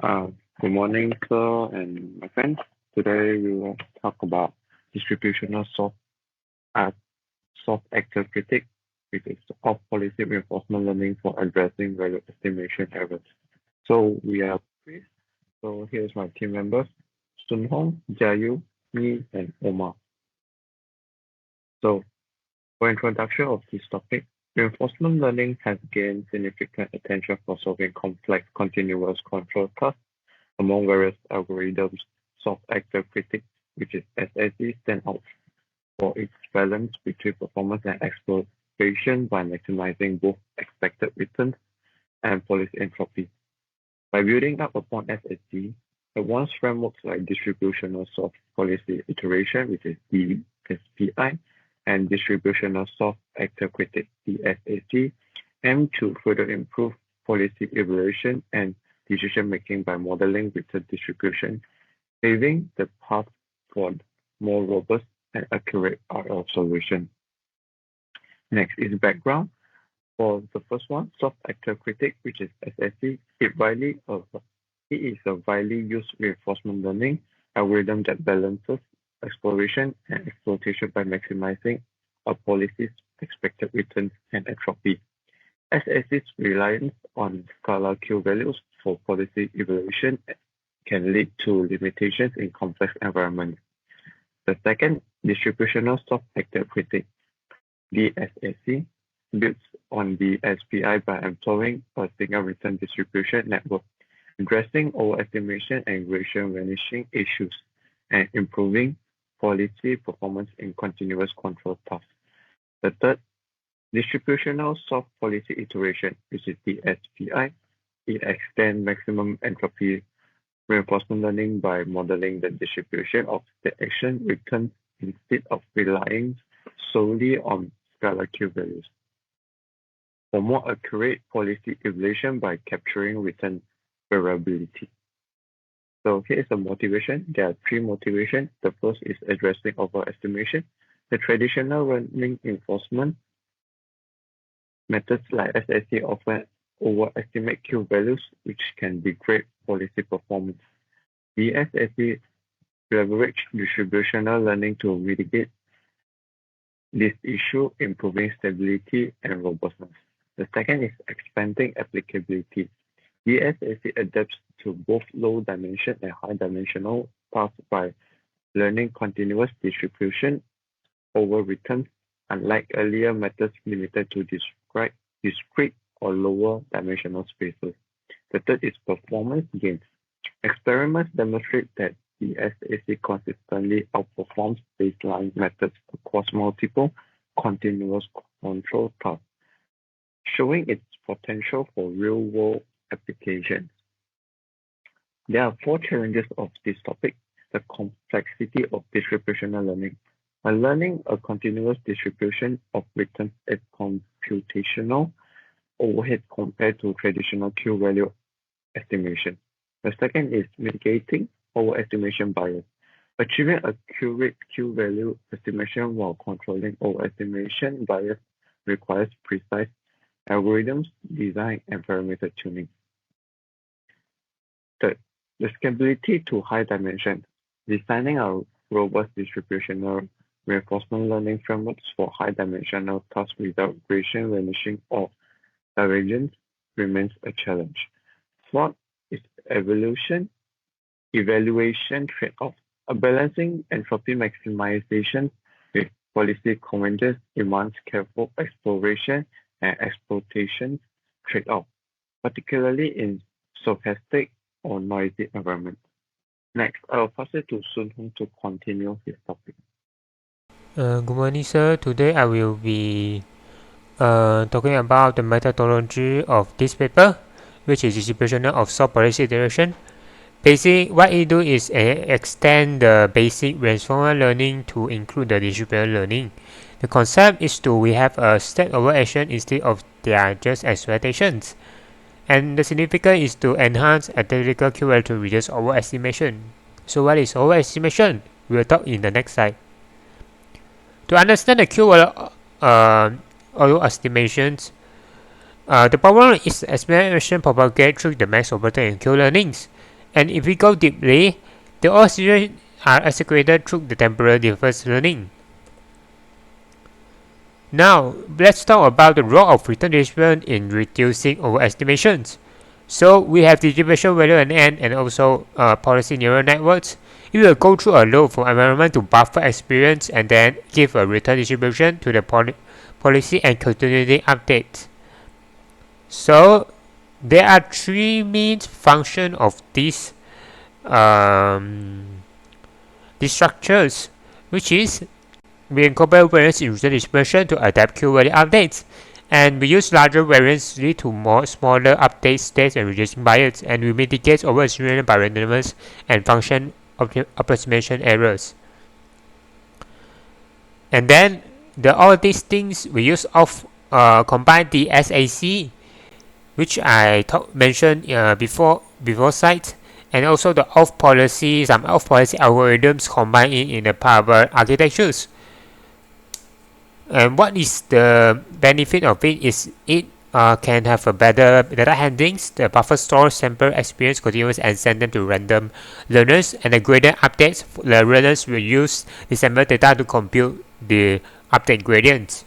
Uh, Good morning, sir, and my friends. Today we will talk about distributional uh, soft actor critique, which is of policy reinforcement learning for addressing value estimation errors. So we are pleased. So here's my team members: Sun Hong, Jayu, me, and Omar. So for introduction of this topic, reinforcement learning has gained significant attention for solving complex continuous control tasks among various algorithms. Soft actor critique, which is SAC, stand out for its balance between performance and exploitation by maximizing both expected returns and policy entropy. By building up upon SAC, advanced frameworks like distributional soft policy iteration, which is DSPI, and distributional soft actor critique, DSAC, aim to further improve policy evaluation and decision-making by modeling return distribution, paving the path for more robust and accurate RL solution. Next is background. For the first one, soft actor critique, which is SSC, it is a widely used reinforcement learning algorithm that balances exploration and exploitation by maximizing a policy's expected returns and entropy. SSC's reliance on scalar Q values for policy evaluation can lead to limitations in complex environments. The second, distributional soft actor critique, DSAC, builds on the SPI by employing a single return distribution network, addressing overestimation and gradient vanishing issues, and improving policy performance in continuous control tasks. The third, distributional soft policy iteration, which is DSPI, it extends maximum entropy reinforcement learning by modeling the distribution of the action returns instead of relying solely on scalar Q values. For more accurate policy evaluation by capturing return variability. So here's the motivation. There are three motivations. The first is addressing overestimation. The traditional learning enforcement methods like SSC often overestimate Q values, which can degrade policy performance. The SSC leverage distributional learning to mitigate this issue, improving stability and robustness. The second is expanding applicability. The SSC adapts to both low dimension and high dimensional tasks by learning continuous distribution over returns, unlike earlier methods limited to discrete or lower dimensional spaces. The third is performance gains. Experiments demonstrate that the SAC consistently outperforms baseline methods across multiple continuous control tasks, showing its potential for real-world applications. There are four challenges of this topic. The complexity of distributional learning. By learning a continuous distribution of returns is computational overhead compared to traditional Q value estimation. The second is mitigating overestimation bias. Achieving accurate Q value estimation while controlling overestimation bias requires precise algorithms, design, and parameter tuning. Third, the scalability to high dimension. Designing a robust distributional reinforcement learning frameworks for high dimensional tasks without gradient vanishing or divergence remains a challenge. Fourth is evaluation trade-off. A balancing entropy maximization with policy convergence demands careful exploration and exploitation trade-off, particularly in stochastic or noisy environments. Next, I will pass it to Sun Hong to continue his topic. Good morning, sir. Today I will be talking about the methodology of this paper, which is distributional of soft policy iteration. What it do is extend the basic reinforcement learning to include the distributional learning. The concept is we have a state over action instead of their just expectations. And the significance is to enhance analytical QL to reduce overestimation. So what is overestimation? We'll talk in the next slide. To understand the Q estimations, the problem is estimation propagated through the max overlay and Q learnings. And if we go deeply, the all situations are executed through the temporal difference learning. Now, let's talk about the role of return distribution in reducing overestimations. So we have distribution value and n, and also policy neural networks. It will go through a load from environment to buffer experience and then give a return distribution to the policy and continuity update. So there are three main functions of these structures, which is we incorporate variance in return distribution to adapt Q value updates, and we use larger variance lead to more smaller update states and reducing bias, and we mitigate overestimation by randomness and function approximation errors. And then all these things we use of combine the SAC, which I mentioned before site, and also the off policy, some off policy algorithms combined in the power architectures. And what is the benefit of it is it can have a better data handlings, the buffer store sample experience continuous and send them to random learners, and the gradient updates, the learners will use the sample data to compute the update gradients.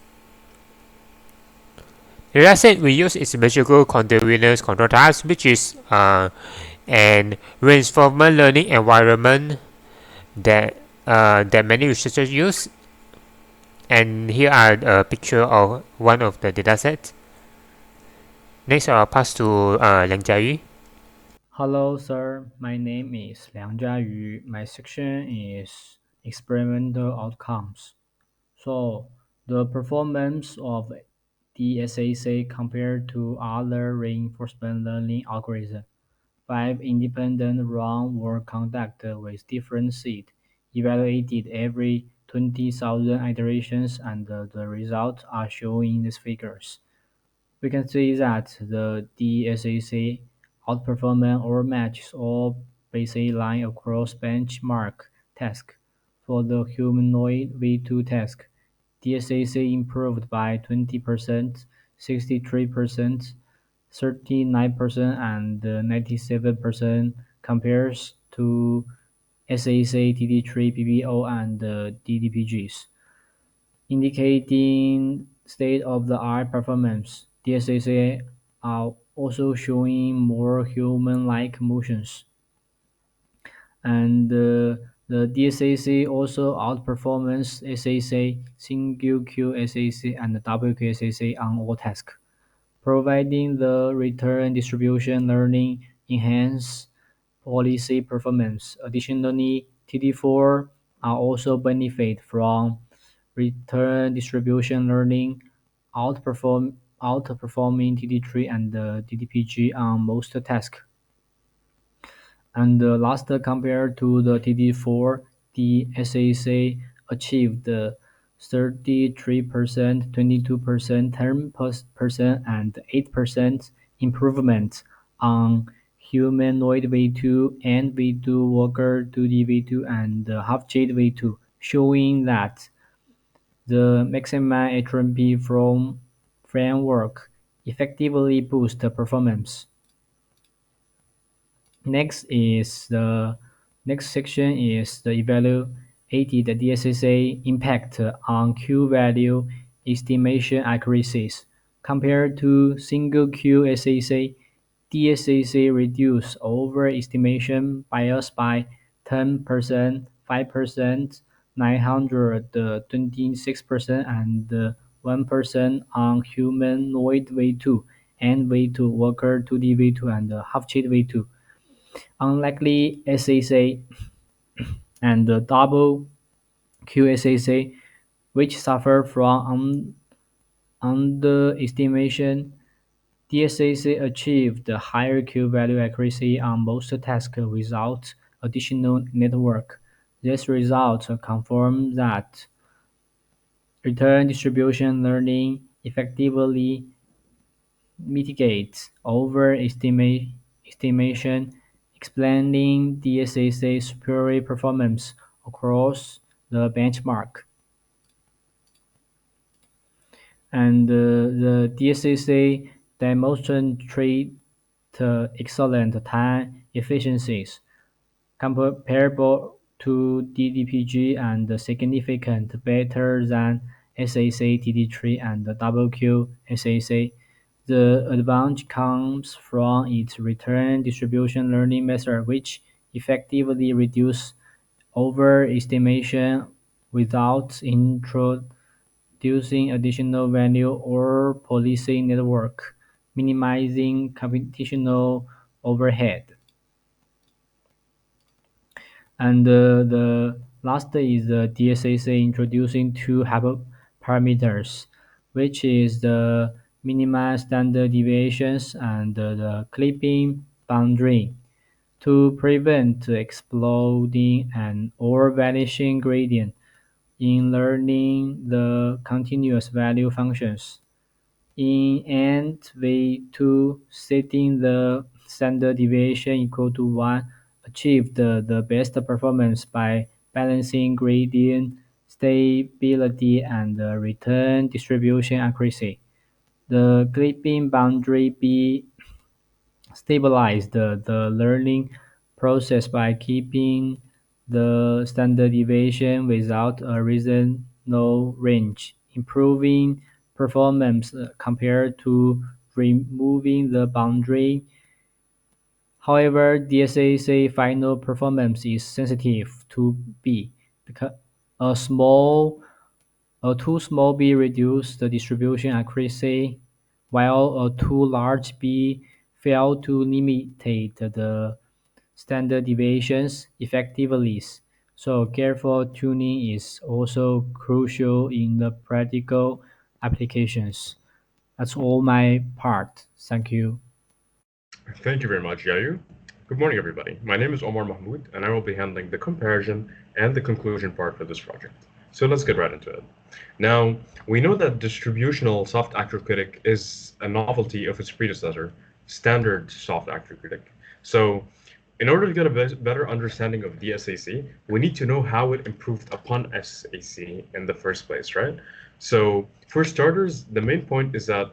The last set we use is symmetrical continuous control task, which is an reinforcement learning environment that many researchers use. And here are a picture of one of the datasets. Next, I'll pass to Liang Jiayu. Hello, sir. My name is Liang Jiayu. My section is experimental outcomes. So, the performance of the SAC compared to other reinforcement learning algorithms. 5 independent rounds were conducted with different seeds, evaluated every 20,000 iterations, and the results are shown in these figures. We can see that the DSAC outperformance or matches all baseline across benchmark tasks. For the humanoid V2 task, DSAC improved by 20%, 63%, 39%, and 97% compares to SAC TD3 PBO and DDPGs, indicating state-of-the-art performance. DSAC are also showing more human-like motions. And the DSAC also outperforms SAC, single Q SAC, and WQ SAC on all tasks, providing the return distribution learning enhanced policy performance. Additionally, TD4 are also benefit from return distribution learning, outperforming TD3 and DDPG on most tasks. And last, compared to the TD4, the SAC achieved 33%, 22%, 10%, and 8% improvement on humanoid V2 and V2 worker 2D V2 and half-jade V2, showing that the maximum HMP from framework effectively boosts performance. Next section is the evaluated the DSSA impact on Q-value estimation accuracies. Compared to single Q SAC, DSSA reduced overestimation bias by 10%, 5%, 926%, and 1% on humanoid V2 and V2 worker 2D V2 and half-jade V2. Unlikely SAC and the double QSAC, which suffer from underestimation, DSAC achieved higher Q-value accuracy on most tasks without additional network. This result confirms that return distribution learning effectively mitigates overestimation, explaining DSA's superior performance across the benchmark. And the DSA demonstrate excellent time efficiencies. comparable to DDPG and significant better than SAC TD3 and WQ SAC. The advantage comes from its return distribution learning method, which effectively reduces overestimation without introducing additional value or policing network, minimizing computational overhead. And the last is the DSAC introducing two hyperparameters, which is the minimum standard deviations and the clipping boundary to prevent exploding and or vanishing gradient in learning the continuous value functions. In and way to setting the standard deviation equal to 1 achieve the best performance by balancing gradient stability and the return distribution accuracy. The clipping boundary be stabilize the learning process by keeping the standard deviation without a reasonable range, improving performance compared to removing the boundary. However, DSAC final performance is sensitive to B because a small a too small b reduces the distribution accuracy, while a too large b fails to limitate the standard deviations effectively. So careful tuning is also crucial in the practical applications. That's all my part. Thank you. Thank you very much, Yayu. Good morning, everybody. My name is Omar Mahmoud, and I will be handling the comparison and the conclusion part for this project. So let's get right into it. Now, we know that distributional soft actor critic is a novelty of its predecessor, standard soft actor critic. So, in order to get a better understanding of DSAC, we need to know how it improved upon SAC in the first place, right? So, for starters, the main point is that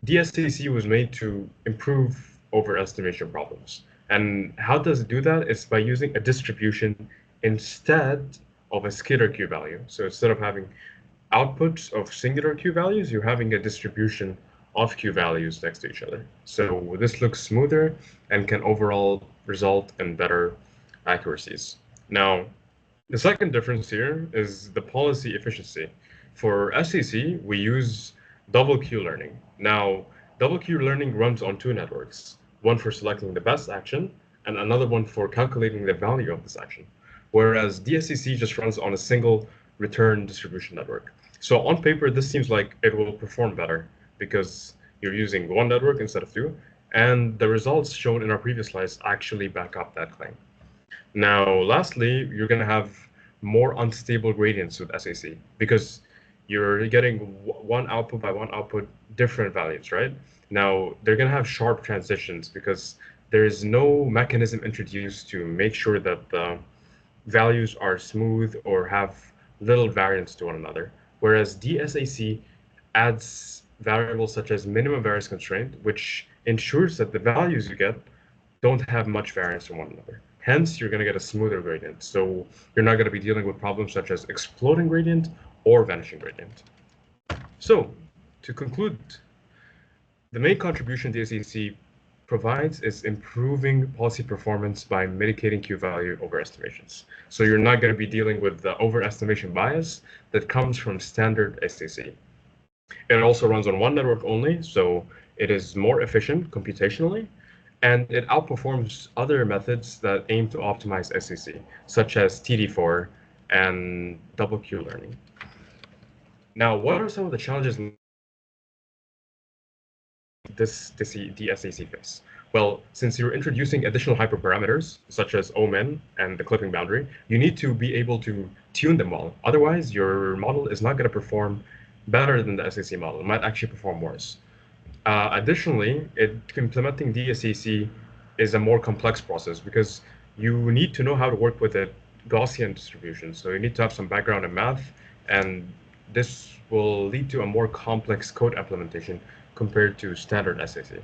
DSAC was made to improve overestimation problems. And how does it do that? It's by using a distribution instead of a scalar Q value. So instead of having outputs of singular Q values, you're having a distribution of Q values next to each other. So this looks smoother and can overall result in better accuracies. Now, the second difference here is the policy efficiency. For SAC, we use double Q learning. Now, double Q learning runs on two networks, one for selecting the best action and another one for calculating the value of this action. Whereas DSCC just runs on a single return distribution network. So on paper, this seems like it will perform better because you're using one network instead of two, and the results shown in our previous slides actually back up that claim. Now, lastly, you're going to have more unstable gradients with SAC because you're getting one output by one output different values, right? Now, they're going to have sharp transitions because there is no mechanism introduced to make sure that the values are smooth or have little variance to one another. Whereas DSAC adds variables such as minimum variance constraint, which ensures that the values you get don't have much variance from one another. Hence, you're going to get a smoother gradient. So you're not going to be dealing with problems such as exploding gradient or vanishing gradient. So to conclude, the main contribution DSAC provides is improving policy performance by mitigating Q value overestimations. So you're not going to be dealing with the overestimation bias that comes from standard SAC. It also runs on one network only, so it is more efficient computationally, and it outperforms other methods that aim to optimize SAC, such as TD4 and double Q learning. Now, what are some of the challenges this DSAC face? Well, since you're introducing additional hyperparameters, such as omin and the clipping boundary, you need to be able to tune them well. Otherwise, your model is not going to perform better than the SAC model. It might actually perform worse. Additionally, implementing DSAC is a more complex process because you need to know how to work with a Gaussian distribution. So you need to have some background in math, and this will lead to a more complex code implementation compared to standard SAC.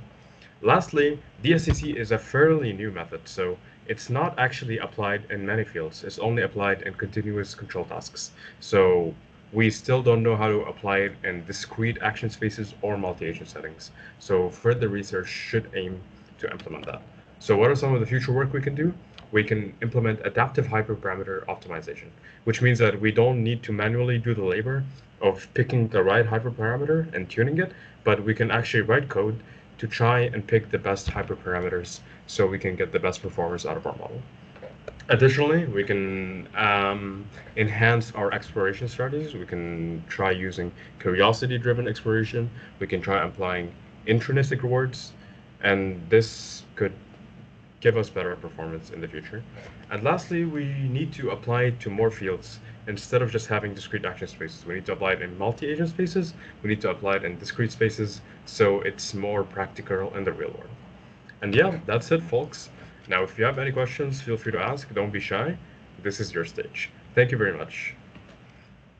Lastly, DSCC is a fairly new method, so it's not actually applied in many fields. It's only applied in continuous control tasks. So we still don't know how to apply it in discrete action spaces or multi-agent settings. So further research should aim to implement that. So what are some of the future work we can do? We can implement adaptive hyperparameter optimization, which means that we don't need to manually do the labor of picking the right hyperparameter and tuning it, but we can actually write code to try and pick the best hyperparameters so we can get the best performance out of our model. Additionally, we can enhance our exploration strategies. We can try using curiosity-driven exploration. We can try applying intrinsic rewards, and this could give us better performance in the future. And lastly, we need to apply it to more fields instead of just having discrete action spaces. We need to apply it in multi-agent spaces. We need to apply it in discrete spaces so it's more practical in the real world. And yeah, that's it, folks. Now, if you have any questions, feel free to ask. Don't be shy. This is your stage. Thank you very much.